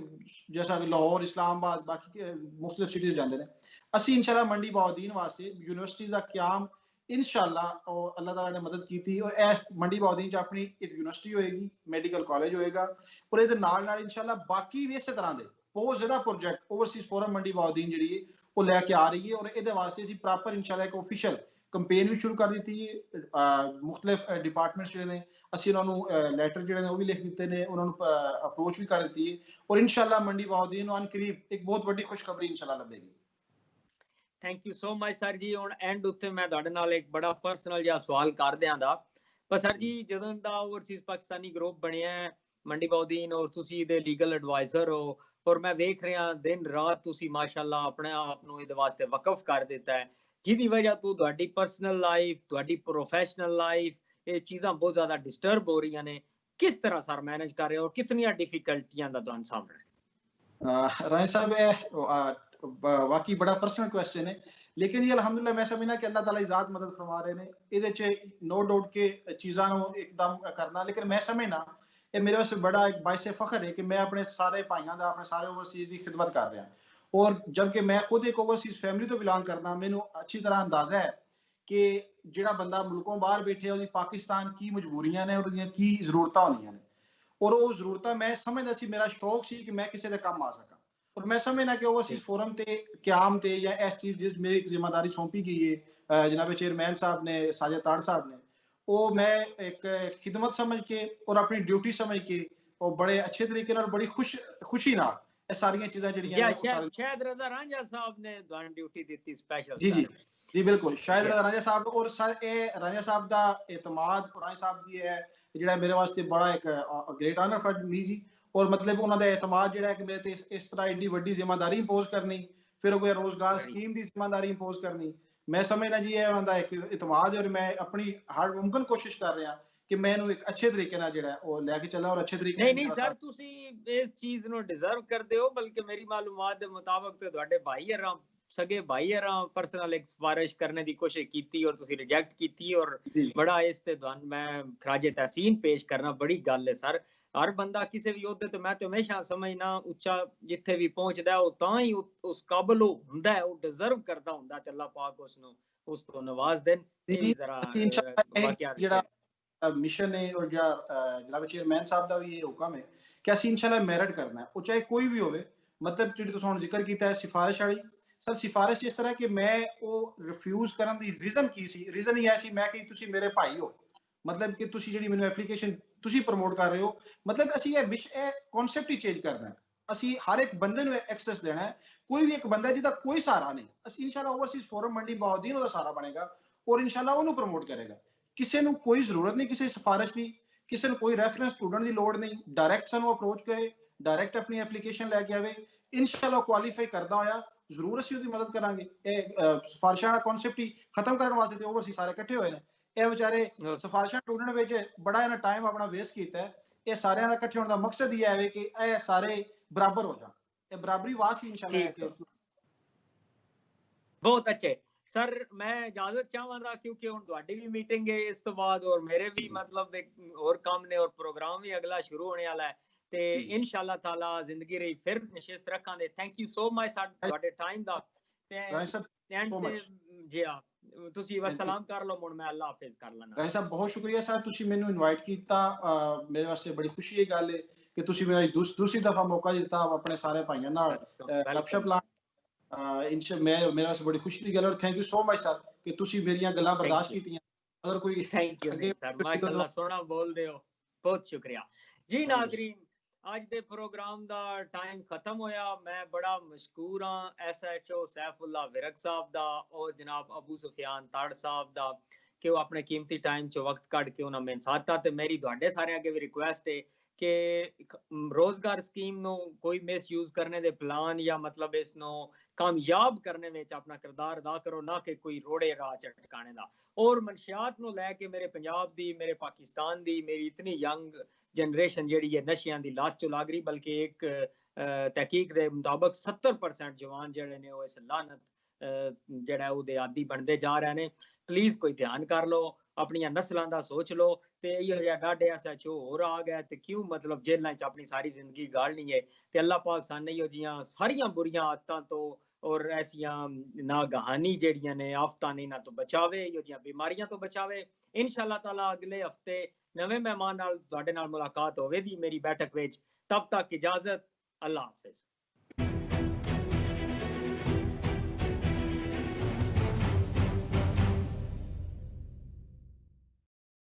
ਜੈਸਾ ਕਿ ਲਾਹੌਰ, ਇਸਲਾਮਾਬਾਦ, ਬਾਕੀ ਮੁਖਤਲਿਫ ਸਿਟੀਜ਼ ਜਾਂਦੇ ਨੇ, ਅਸੀਂ ਇਨਸ਼ਾਅੱਲਾ ਮੰਡੀ ਬਹਾਉਦੀਨ ਵਾਸਤੇ ਯੂਨੀਵਰਸਿਟੀ ਦਾ ਕਿਆਮ ਇਨਸ਼ਾਅੱਲਾ ਉਹ ਅੱਲਾਹ ਤਾਲਾ ਨੇ ਮਦਦ ਕੀਤੀ ਔਰ ਇਹ ਮੰਡੀ ਬਹਾਉਦੀਨ 'ਚ ਆਪਣੀ ਇੱਕ ਯੂਨੀਵਰਸਿਟੀ ਹੋਏਗੀ, ਮੈਡੀਕਲ ਕਾਲਜ ਹੋਏਗਾ ਔਰ ਇਹਦੇ ਨਾਲ ਇਨਸ਼ਾਅੱਲਾ ਬਾਕੀ ਵੀ ਇਸੇ ਤਰ੍ਹਾਂ ਦੇ ਬਹੁਤ ਜ਼ਿਆਦਾ ਪ੍ਰੋਜੈਕਟ ਓਵਰਸੀਜ਼ ਫੋਰਮ ਮੰਡੀ ਬਹਾਉਦੀਨ ਜਿਹੜੀ ਹੈ ਉਹ ਲੈ ਕੇ ਆ ਰਹੀ ਹੈ ਔਰ ਇਹਦੇ ਵਾਸਤੇ ਅਸੀਂ ਪ੍ਰੋਪਰ ਇਨਸ਼ਾਅੱਲਾ ਇੱਕ ਆਫੀਸ਼ੀਅਲ ਕੰਪੇਨ ਵੀ ਸ਼ੁਰੂ ਕਰ ਦਿੱਤੀ ਹੈ। ਮੁਖਤਲਿਫ ਡਿਪਾਰਟਮੈਂਟਸ ਜਿਹੜੇ ਨੇ ਅਸੀਂ ਉਹਨਾਂ ਨੂੰ ਲੈਟਰ ਜਿਹੜੇ ਨੇ ਉਹ ਵੀ ਲਿਖ ਦਿੱਤੇ ਨੇ, ਉਹਨਾਂ ਨੂੰ ਅਪਰੋਚ ਵੀ ਕਰ ਦਿੱਤੀ ਹੈ ਔਰ ਇਨਸ਼ਾਅੱਲਾ ਮੰਡੀ ਬਹਾਉਦੀਨ ਨੂੰ ਅਨਕਰੀਬ ਇੱਕ ਬਹੁਤ ਵੱਡੀ ਖੁਸ਼ਖਬਰੀ ਇਨਸ਼ਾਅੱਲਾ ਲੱਭੇਗੀ। Thank you so much sir ji. ਹੁਣ ਐਂਡ ਉੱਤੇ ਮੈਂ ਤੁਹਾਡੇ ਨਾਲ ਇੱਕ ਬੜਾ ਪਰਸਨਲ ਜਿਹਾ ਸਵਾਲ ਕਰ ਦਿਆਂਗਾ, ਪਰ ਸਰ ਜੀ ਜਦੋਂ ਦਾ ਓਵਰਸੀਜ਼ ਪਾਕਿਸਤਾਨੀ ਗਰੁੱਪ ਬਣਿਆ ਮੰਡੀ ਬਹਾਉਦੀਨ ਔਰ ਤੁਸੀਂ ਇਹਦੇ ਲੀਗਲ ਐਡਵਾਈਜ਼ਰ ਹੋ ਔਰ ਮੈਂ ਵੇਖ ਰਿਹਾ ਦਿਨ ਰਾਤ ਤੁਸੀਂ ਮਾਸ਼ਾਅੱਲਾ ਆਪਣੇ ਆਪ ਨੂੰ ਇਹਦੇ ਵਾਸਤੇ ਵਕਫ ਕਰ ਦਿੱਤਾ ਹੈ, ਜਿਹਦੀ ਵਜ੍ਹਾ ਤੋਂ ਤੁਹਾਡੀ ਪਰਸਨਲ ਲਾਈਫ, ਤੁਹਾਡੀ ਪ੍ਰੋਫੈਸ਼ਨਲ ਲਾਈਫ, ਇਹ ਚੀਜ਼ਾਂ ਬਹੁਤ ਜ਼ਿਆਦਾ ਡਿਸਟਰਬ ਹੋ ਰਹੀਆਂ ਨੇ। ਕਿਸ ਤਰ੍ਹਾਂ ਸਰ ਮੈਨੇਜ ਕਰ ਰਹੇ ਹੋ? ਕਿਤਨੀਆਂ ਡਿਫਿਕਲਟੀਆਂ ਦਾ ਤੁਹਾਨੂੰ ਸਾਹਮਣਾ? ਰਾਏ ਸਾਹਿਬ वाकई बड़ा पर्सनल क्वेश्चन है, लेकिन ये अल्हम्दुलिल्लाह मैं समझना कि अल्लाह ताला ज़ात मदद फरमा रहे हैं ਇਹਦੇ ਚ नो डाउट के चीज़ां ਨੂੰ एकदम करना, लेकिन मैं समझना ये मेरे वास्ते बड़ा एक बाइस फख्र है कि मैं अपने सारे भाइयों का, अपने सारे ओवरसीज़ की खिदमत कर रहा और जबकि मैं खुद एक ओवरसीज़ फैमिली तो बिलोंग करना, मैनू अच्छी तरह अंदाजा है कि ਜਿਹੜਾ ਬੰਦਾ ਮੁਲकों ਬਾਹਰ ਬੈਠੇ ਉਹਦੀ ਪਾਕਿਸਤਾਨ ਕੀ ਮਜਬੂਰੀਆਂ ਨੇ ਔਰ ਉਹਦੀਆਂ ਕੀ ਜ਼ਰੂਰਤਾਂ ਹੁੰਦੀਆਂ ਨੇ ਔਰ ਉਹ ਜ਼ਰੂਰਤਾਂ ਮੈਂ ਸਮਝਦਾ ਸੀ, ਮੇਰਾ ਸ਼ੌਕ ਸੀ ਕਿ ਮੈਂ ਕਿਸੇ ਦੇ ਕੰਮ ਆ ਸਕਾਂ और मैं समझना कि ओवरसीज फोरम ते क्याम ते या इस चीज जिस मेरी जिम्मेदारी सौंपी गई है जनाब चेयरमैन साहब ने, साजिद ताड़ साहब ने, वो मैं एक खिदमत समझ के और अपनी ड्यूटी समझ के और बड़े अच्छे तरीके नाल बड़ी खुशी नाल ये सारी चीज़ां जड़ियां शायद रज़ा रांझा साहब ने ਤੁਹਾਨੂੰ ਡਿਊਟੀ ਦਿੱਤੀ ਸਪੈਸ਼ਲ। जी जी जी बिल्कुल, शायद रज़ा रांझा साहब और सर ये रांझा साहब दा एतमाद और रांझा साहब दी है जेड़ा मेरे वास्ते बड़ा एक ग्रेट ऑनर फॉर मी जी और मतलब उन्होंने एतमाद जो है कि मेरे इस तरह एडी वड्डी जिम्मेदारी इंपोज करनी, फिर कोई रोजगार स्कीम की जिम्मेदारी इंपोज करनी, मैं समझना जी है उन्होंने एक एतमाद है और मैं अपनी हर मुमकिन कोशिश कर रहा कि मैं एक अच्छे तरीके नाल जेड़ा वो लेके चला और अच्छे तरीके नहीं सर तुसी इस चीज नु डिजर्व करदे हो, बल्कि मेरी मालूमात दे मुताबिक ते ਤੁਹਾਡੇ ਭਾਈ ਹराम सगे भाई हरा पर्सनल एक सिफारिश करने की कोशिश की और तुसी रिजेक्ट की और जी बड़ा इस ते मैं खराजे तहसीन पेश करना बड़ी गल है सर। हर बंदा किसी भी ओहदे ते मैं तो हमेशा समझना उच्चा जिथे भी पहुंचदा है तां ही उस काबिल हुंदा है, वो डिजर्व करदा हुंदा ते अल्लाह पाक उसनु उस तो नवाज देन। ये भी जरा इंशाल्लाह वाकया जेड़ा मिशन है और जनाब चेयरमैन साहब का भी ये हुक्म है कि असं इंशाल्लाह मेरिट करना है, वो चाहे कोई भी होवे। मतलब जी तुसीं हुण जिक्र किया है सिफारिश वाली, सर सिफारिश इस तरह कि मैं वो रिफ्यूज करन दी रीजन की सी, रीजन ही ऐसी मैं कि तुसीं मेरे भाई हो, मतलब कि तुसीं जेहड़ी मैनू एप्लीकेशन तुसीं प्रमोट कर रहे हो, मतलब असं ये कॉन्सेप्ट ही चेंज करना है। ਅਸੀਂ हर एक बंदे ਨੂੰ एक्सेस देना है। कोई भी एक बंदा जिहदा कोई सहारा नहीं, ਅਸੀਂ इंशाल्लाह ओवरसीज फोरम मंडी बहाउद्दीन ਉਹਦਾ सहारा बनेगा और इंशाल्लाह ਉਹਨੂੰ प्रमोट करेगा। ਕਿਸੇ ਨੂੰ ਕੋਈ ਜ਼ਰੂਰਤ ਨਹੀਂ ਕਿਸੇ ਸਿਫਾਰਿਸ਼ ਦੀ, ਕਿਸੇ ਨੂੰ ਕੋਈ ਰੈਫਰੈਂਸ ਸਟੂਡੈਂਟ ਦੀ ਲੋੜ ਨਹੀਂ, ਡਾਇਰੈਕਟ ਸਾਨੂੰ ਅਪਰੋਚ ਕਰੇ, ਡਾਇਰੈਕਟ ਆਪਣੀ ਐਪਲੀਕੇਸ਼ਨ ਲੈ ਕੇ ਆਵੇ, ਇਨਸ਼ਾਅੱਲਾ ਕੁਆਲੀਫਾਈ ਕਰਦਾ ਹੋਇਆ ਜ਼ਰੂਰ ਅਸੀਂ ਉਹਦੀ ਮਦਦ ਕਰਾਂਗੇ। ਇਹ ਸਿਫਾਰਿਸ਼ਾਂ ਦਾ ਕਨਸੈਪਟ ਹੀ ਖਤਮ ਕਰਨ ਵਾਸਤੇ ਤੇ ਓਵਰਸੀ ਸਾਰੇ ਇਕੱਠੇ ਹੋਏ ਨੇ। ਇਹ ਵਿਚਾਰੇ ਸਿਫਾਰਿਸ਼ਾਂ ਸਟੂਡੈਂਟ ਵਿੱਚ ਬੜਾ ਇਹਨਾਂ ਟਾਈਮ ਆਪਣਾ ਵੇਸਟ ਕੀਤਾ ਹੈ। ਇਹ ਸਾਰਿਆਂ ਦਾ ਇਕੱਠੇ ਹੋਣ ਦਾ ਮਕਸਦ ਇਹ ਹੈ ਕਿ ਇਹ ਸਾਰੇ ਬਰਾਬਰ ਹੋ ਜਾਣ, ਇਹ ਬਰਾਬਰੀ ਵਾਸਤੇ इंशाल्लाह है कि बहुत अच्छे सर। मैं इजाजत चाहवागा क्योंकि हुण तुहाडी भी मीटिंग है इस तो बाद और मेरे भी मतलब एक और काम ने और प्रोग्राम भी अगला शुरू होने वाला है ते इंशाल्लाह ताला जिंदगी रही फिर नशिस्त रखांगे। Thank you so much sir तुहाडे टाइम दा ते एंड जी हां ਤੁਸੀਂ ਬਸ ਸਲਾਮ ਕਰ ਲਓ ਹੁਣ ਮੈਂ ਅੱਲਾ ਹਾਫਿਜ਼ ਕਰ ਲੈਣਾ। ਰਾਏ ਸਾਹਿਬ ਬਹੁਤ ਸ਼ੁਕਰੀਆ ਸਰ, ਤੁਸੀਂ ਮੈਨੂੰ ਇਨਵਾਈਟ ਕੀਤਾ, ਮੇਰੇ ਵਾਸਤੇ ਬੜੀ ਖੁਸ਼ੀ ਦੀ ਗੱਲ ਹੈ ਕਿ ਤੁਸੀਂ ਮੈਨੂੰ ਦੂਸਰੀ ਦਫਾ ਮੌਕਾ ਦਿੱਤਾ ਆਪਣੇ ਸਾਰੇ ਭਾਈਆਂ ਨਾਲ ਗੱਪਸ਼ਪ ਲਾ। मेरे वास्ते बड़ी खुशी की गल और thank you so much sir कि तुसी मेरियां गल्लां बर्दाश्त कीतियां। अगर कोई थैंक यू सर माशाल्लाह सोना बोल दे हो, बहुत शुक्रिया जी। नाज़रीन आज दे प्रोग्राम दा टाइम खत्म होया। मैं बड़ा मशकूर हां SHO सैफुल्ला विरक साहब दा और जनाब अबू सुफियान ताड़ साहब दा कि वो अपने कीमती टाइम चो वक्त कढ के उन्होंने मेरे साथ था। ते मेरी तुहाडे सारे अगे भी रिक्वेस्ट है कि रोजगार स्कीम नो कोई मिसयूज करने दे प्लान या मतलब इस नो कामयाब करने में अपना किरदार अदा करो, ना कि कोई रोड़े राह चटकाने दा। और मनशियात नो लैके मेरे पंजाब दी मेरे पाकिस्तान दी मेरी इतनी यंग जनरेशन जेहड़ी है नशियां दी लात चो लाग रही, बल्कि एक तहकीक दे मुताबिक 70% जवान जेहड़े ने इस लानत जेहड़ा ओहदे आदी बनते जा रहे हैं। प्लीज कोई ध्यान कर लो, अपनी नस्लों का सोच लो। ते इहो जिहा डाडे SHO होर आ गया ते क्यों मतलब जेलां च अपनी सारी जिंदगी गालनी है। ते अल्लाह पाक सानू इहो जिहियां सारियां बुरियां आदतां तो और ऐसियां नागहानी जेहड़ियां ने आफतां ने इन्हां तो बचावे, इहो जिहियां बीमारियां तो बचावे। इंशाअल्लाह ताला अगले हफ्ते नवे मेहमान नाल तुहाडे नाल मुलाकात होवेगी मेरी बैठक विच। तब तक इजाजत, अल्लाह हाफिज।